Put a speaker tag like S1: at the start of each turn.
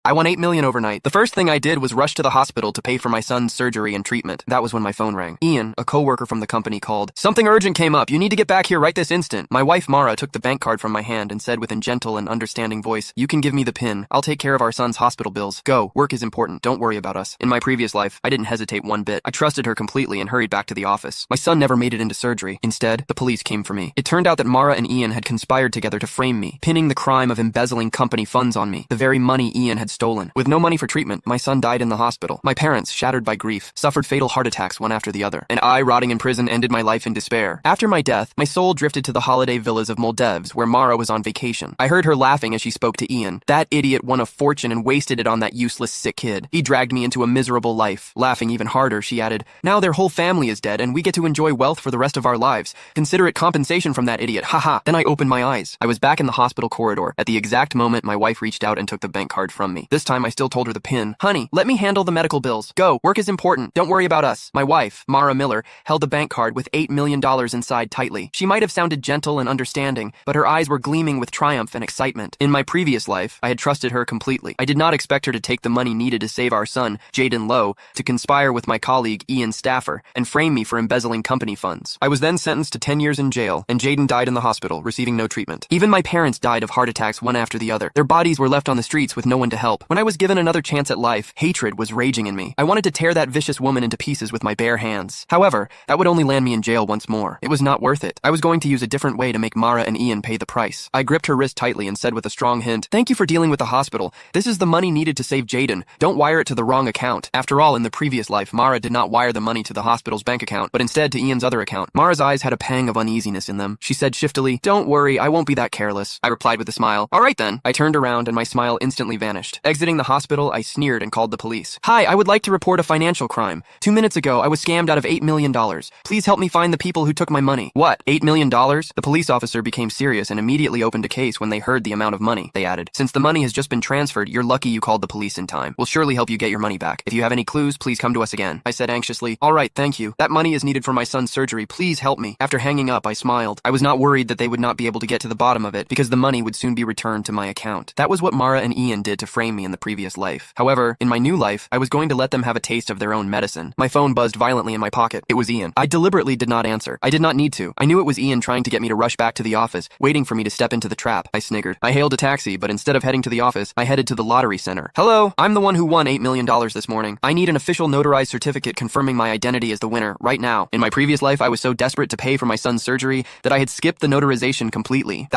S1: I won 8 million overnight. The first thing I did was rush to the hospital to pay for my son's surgery and treatment. That was when my phone rang. Ian, a coworker from the company, called. Something urgent came up. You need to get back here right this instant. My wife, Mara, took the bank card from my hand and said with a gentle and understanding voice, you can give me the PIN. I'll take care of our son's hospital bills. Go. Work is important. Don't worry about us. In my previous life, I didn't hesitate one bit. I trusted her completely and hurried back to the office. My son never made it into surgery. Instead, the police came for me. It turned out that Mara and Ian had conspired together to frame me, pinning the crime of embezzling company funds on me, the very money Ian had stolen. With no money for treatment, my son died in the hospital. My parents, shattered by grief, suffered fatal heart attacks one after the other, and I, rotting in prison, ended my life in despair. After my death, my soul drifted to the holiday villas of Moldevs, where Mara was on vacation. I heard her laughing as she spoke to Ian. That idiot won a fortune and wasted it on that useless sick kid. He dragged me into a miserable life. Laughing even harder, she added, now their whole family is dead and we get to enjoy wealth for the rest of our lives. Consider it compensation from that idiot. Haha. Then I opened my eyes. I was back in the hospital corridor. At the exact moment, my wife reached out and took the bank card from me. This time I still told her the PIN. Honey, let me handle the medical bills. Go. Work is important. Don't worry about us. My wife, Mara Miller, held the bank card with $8 million inside tightly. She might have sounded gentle and understanding, but her eyes were gleaming with triumph and excitement. In my previous life, I had trusted her completely. I did not expect her to take the money needed to save our son, Jaden Lowe, to conspire with my colleague, Ian Staffer, and frame me for embezzling company funds. I was then sentenced to 10 years in jail, and Jaden died in the hospital, receiving no treatment. Even my parents died of heart attacks one after the other. Their bodies were left on the streets with no one to help. When I was given another chance at life, hatred was raging in me. I wanted to tear that vicious woman into pieces with my bare hands. However, that would only land me in jail once more. It was not worth it. I was going to use a different way to make Mara and Ian pay the price. I gripped her wrist tightly and said with a strong hint, thank you for dealing with the hospital. This is the money needed to save Jaden. Don't wire it to the wrong account. After all, in the previous life, Mara did not wire the money to the hospital's bank account, but instead to Ian's other account. Mara's eyes had a pang of uneasiness in them. She said shiftily, don't worry, I won't be that careless. I replied with a smile. All right then. I turned around and my smile instantly vanished. Exiting the hospital, I sneered and called the police. Hi, I would like to report a financial crime. 2 minutes ago, I was scammed out of $8 million. Please help me find the people who took my money. What? $8 million? The police officer became serious and immediately opened a case when they heard the amount of money. They added, since the money has just been transferred, you're lucky you called the police in time. We'll surely help you get your money back. If you have any clues, please come to us again. I said anxiously, all right, thank you. That money is needed for my son's surgery. Please help me. After hanging up, I smiled. I was not worried that they would not be able to get to the bottom of it because the money would soon be returned to my account. That was what Mara and Ian did to frame me in the previous life. However, in my new life, I was going to let them have a taste of their own medicine. My phone buzzed violently in my pocket. It was Ian. I deliberately did not answer. I did not need to. I knew it was Ian trying to get me to rush back to the office, waiting for me to step into the trap. I sniggered. I hailed a taxi, but instead of heading to the office, I headed to the lottery center. Hello, I'm the one who won $8 million this morning. I need an official notarized certificate confirming my identity as the winner right now. In my previous life, I was so desperate to pay for my son's surgery that I had skipped the notarization completely.